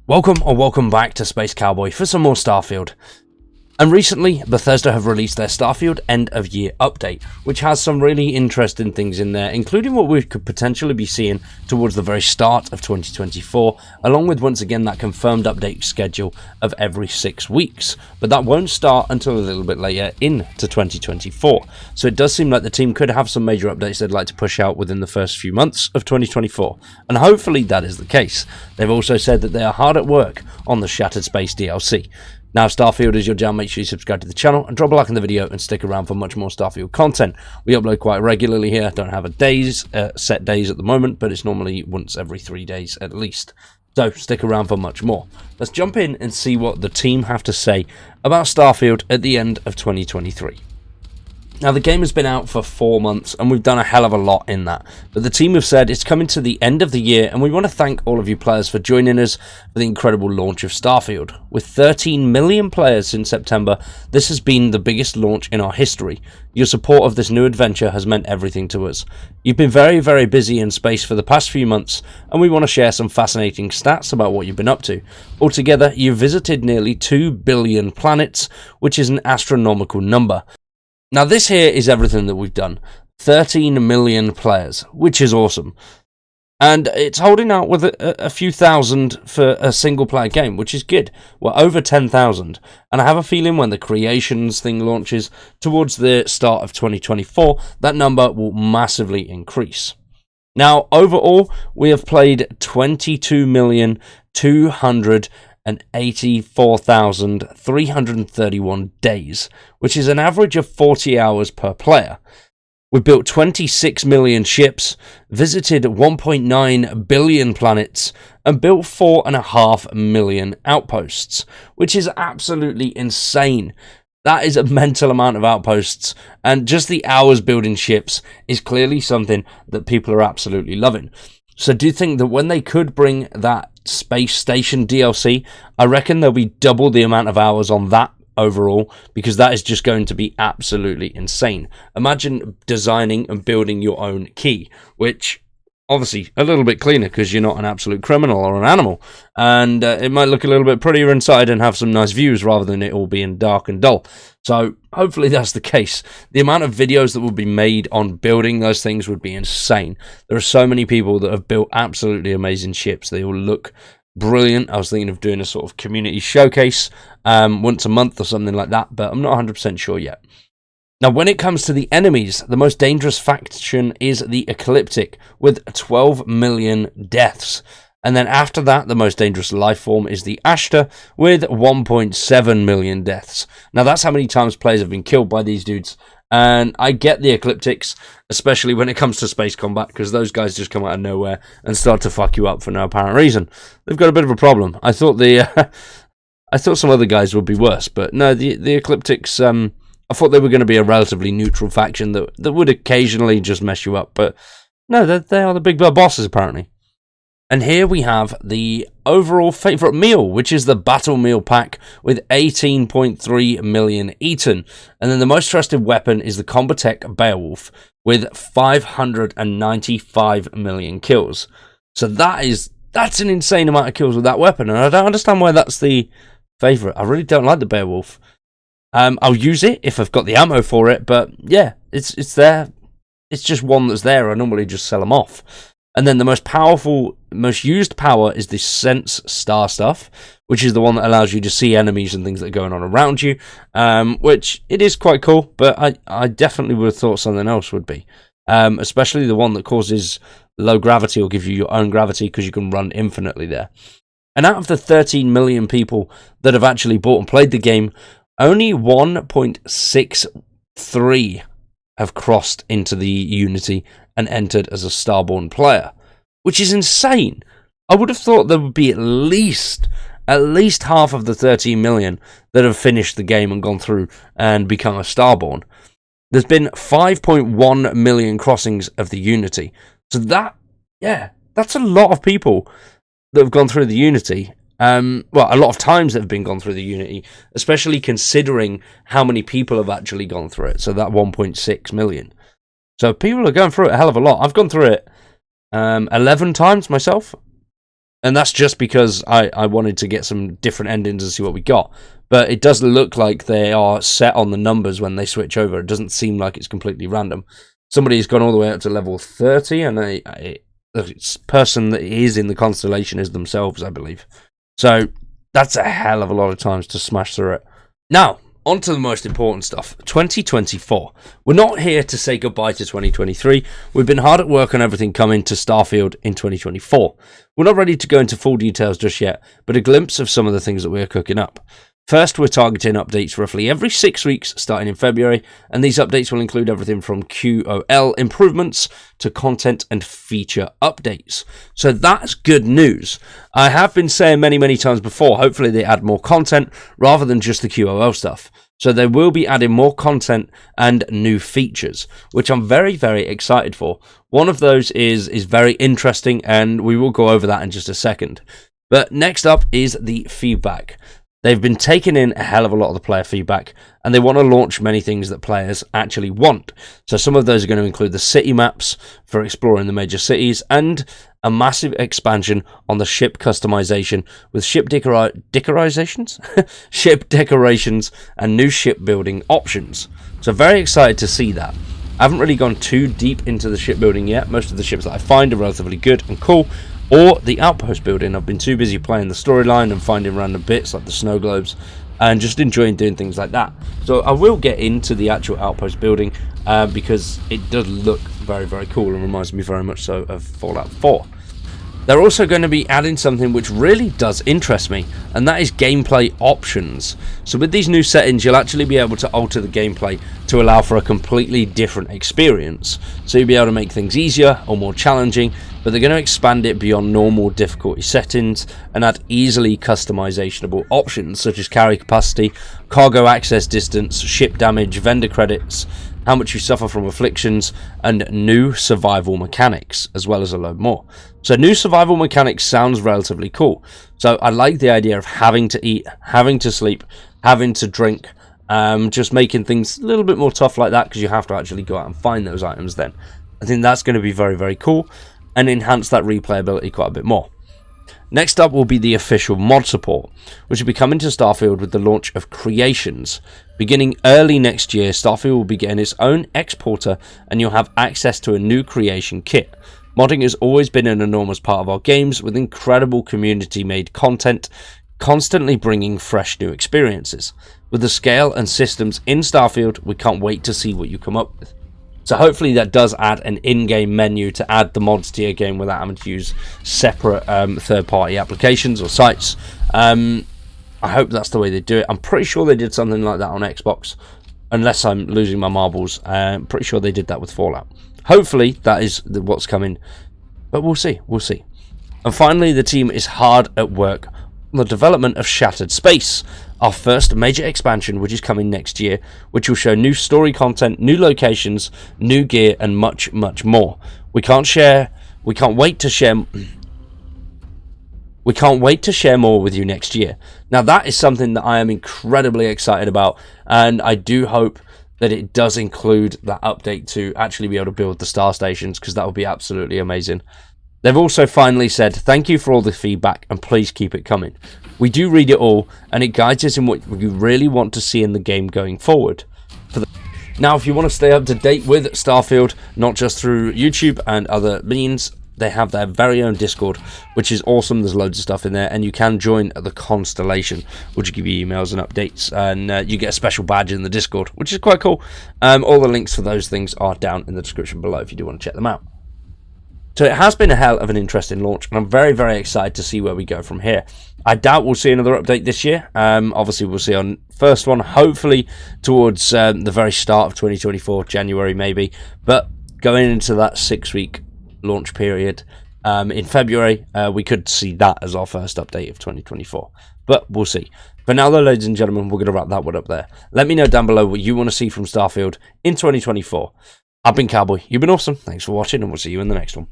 Welcome back to Space Cowboy for some more Starfield. And recently, Bethesda have released their Starfield end of year update, which has some really interesting things in there, including what we could potentially be seeing towards the very start of 2024, along with once again that confirmed update schedule of every 6 weeks. But that won't start until a little bit later into 2024. So it does seem like the team could have some major updates they'd like to push out within the first few months of 2024. And hopefully that is the case. They've also said that they are hard at work on the Shattered Space DLC. Now, Starfield is your jam. Make sure you subscribe to the channel and drop a like in the video and stick around for much more Starfield content. We upload quite regularly here. Don't have a set days at the moment, but it's normally once every 3 days at least. So stick around for much more. Let's jump in and see what the team have to say about Starfield at the end of 2023. Now, the game has been out for 4 months, and we've done a hell of a lot in that. But the team have said it's coming to the end of the year, and we want to thank all of you players for joining us for the incredible launch of Starfield. With 13 million players since September, this has been the biggest launch in our history. Your support of this new adventure has meant everything to us. You've been very, very busy in space for the past few months, and we want to share some fascinating stats about what you've been up to. Altogether, you've visited nearly 2 billion planets, which is an astronomical number. Now, this here is everything that we've done. 13 million players, which is awesome. And it's holding out with a few thousand for a single-player game, which is good. We're over 10,000. And I have a feeling when the Creations thing launches towards the start of 2024, that number will massively increase. Now, overall, we have played 22,284,331 days, which is an average of 40 hours per player. We built 26 million ships, visited 1.9 billion planets, and built 4.5 million outposts, which is absolutely insane. That is a mental amount of outposts, and just the hours building ships is clearly something that people are absolutely loving. So do you think that when they could bring that space station DLC, I reckon there'll be double the amount of hours on that overall, because that is just going to be absolutely insane. Imagine designing and building your own key, which obviously a little bit cleaner because you're not an absolute criminal or an animal, and it might look a little bit prettier inside and have some nice views rather than it all being dark and dull. So hopefully that's the case. The amount of videos that will be made on building those things would be insane. There are so many people that have built absolutely amazing ships. They all look brilliant. I was thinking of doing a sort of community showcase once a month or something like that, but I'm not 100% sure yet. Now, when it comes to the enemies, the most dangerous faction is the Ecliptic, with 12 million deaths. And then after that, the most dangerous life form is the Ashta, with 1.7 million deaths. Now, that's how many times players have been killed by these dudes. And I get the Ecliptics, especially when it comes to space combat, because those guys just come out of nowhere and start to fuck you up for no apparent reason. They've got a bit of a problem. I thought I thought some other guys would be worse, but no, the Ecliptics, I thought they were going to be a relatively neutral faction that would occasionally just mess you up, but no, they are the big bosses apparently. And here we have the overall favourite meal, which is the Battle Meal Pack with 18.3 million eaten. And then the most trusted weapon is the Combatech Beowulf with 595 million kills. So that's an insane amount of kills with that weapon, and I don't understand why that's the favourite. I really don't like the Beowulf. I'll use it if I've got the ammo for it, but yeah, it's there. It's just one that's there. I normally just sell them off. And then the most used power is the Sense Star stuff, which is the one that allows you to see enemies and things that are going on around you, which it is quite cool, but I definitely would have thought something else would be. Especially the one that causes low gravity or give you your own gravity because you can run infinitely there. And out of the 13 million people that have actually bought and played the game, only 1.63 have crossed into the Unity and entered as a Starborn player, which is insane. I would have thought there would be at least half of the 13 million that have finished the game and gone through and become a Starborn. There's been 5.1 million crossings of the Unity. So that's a lot of people that have gone through the Unity. A lot of times that have been gone through the Unity, especially considering how many people have actually gone through it. So that 1.6 million. So people are going through it a hell of a lot. I've gone through it 11 times myself. And that's just because I wanted to get some different endings and see what we got. But it does look like they are set on the numbers when they switch over. It doesn't seem like it's completely random. Somebody's gone all the way up to level 30, and the person that is in the Constellation is themselves, I believe. So that's a hell of a lot of times to smash through it. Now, on to the most important stuff, 2024. We're not here to say goodbye to 2023. We've been hard at work on everything coming to Starfield in 2024. We're not ready to go into full details just yet, but a glimpse of some of the things that we're cooking up. First, we're targeting updates roughly every 6 weeks, starting in February, and these updates will include everything from QOL improvements to content and feature updates. So that's good news. I have been saying many times before, hopefully they add more content rather than just the QOL stuff. So they will be adding more content and new features, which I'm very excited for. One of those is very interesting, and we will go over that in just a second. But next up is the feedback. They've been taking in a hell of a lot of the player feedback, and they want to launch many things that players actually want. So some of those are going to include the city maps for exploring the major cities, and a massive expansion on the ship customization with ship decorations, ship decorations, and new shipbuilding options. So very excited to see that. I haven't really gone too deep into the shipbuilding yet. Most of the ships that I find are relatively good and cool. Or the outpost building. I've been too busy playing the storyline and finding random bits like the snow globes and just enjoying doing things like that. So I will get into the actual outpost building because it does look very cool and reminds me very much so of Fallout 4. They're also going to be adding something which really does interest me, and that is gameplay options. So with these new settings, you'll actually be able to alter the gameplay to allow for a completely different experience. So you'll be able to make things easier or more challenging, but they're going to expand it beyond normal difficulty settings and add easily customizationable options such as carry capacity, cargo access distance, ship damage, vendor credits, how much you suffer from afflictions, and new survival mechanics, as well as a load more. So new survival mechanics sounds relatively cool. So I like the idea of having to eat, having to sleep, having to drink, just making things a little bit more tough like that, because you have to actually go out and find those items then. I think that's going to be very cool and enhance that replayability quite a bit more. Next up will be the official mod support, which will be coming to Starfield with the launch of Creations. Beginning early next year, Starfield will be getting its own exporter, and you'll have access to a new creation kit. Modding has always been an enormous part of our games, with incredible community-made content, constantly bringing fresh new experiences. With the scale and systems in Starfield, we can't wait to see what you come up with. So hopefully that does add an in-game menu to add the mods to your game without having to use separate third-party applications or sites. I hope that's the way they do it. I'm pretty sure they did something like that on Xbox, unless I'm losing my marbles. I'm pretty sure they did that with Fallout. Hopefully that is what's coming, but we'll see. And finally, the team is hard at work on the development of Shattered Space, our first major expansion, which is coming next year, which will show new story content, new locations, new gear, and much more. We can't wait to share more with you next year. Now that is something that I am incredibly excited about, and I do hope that it does include that update to actually be able to build the star stations, because that would be absolutely amazing. They've also finally said, thank you for all the feedback and please keep it coming. We do read it all, and it guides us in what you really want to see in the game going forward. Now, if you want to stay up to date with Starfield, not just through YouTube and other means, they have their very own Discord, which is awesome. There's loads of stuff in there, and you can join the Constellation, which will give you emails and updates, and you get a special badge in the Discord, which is quite cool. All the links for those things are down in the description below if you do want to check them out. So it has been a hell of an interesting launch, and I'm very excited to see where we go from here. I doubt we'll see another update this year. Obviously, we'll see on first one, hopefully towards the very start of 2024, January maybe. But going into that 6-week launch period in February, we could see that as our first update of 2024. But we'll see. For now, though, ladies and gentlemen, we're going to wrap that one up there. Let me know down below what you want to see from Starfield in 2024. I've been Cowboy. You've been awesome. Thanks for watching, and we'll see you in the next one.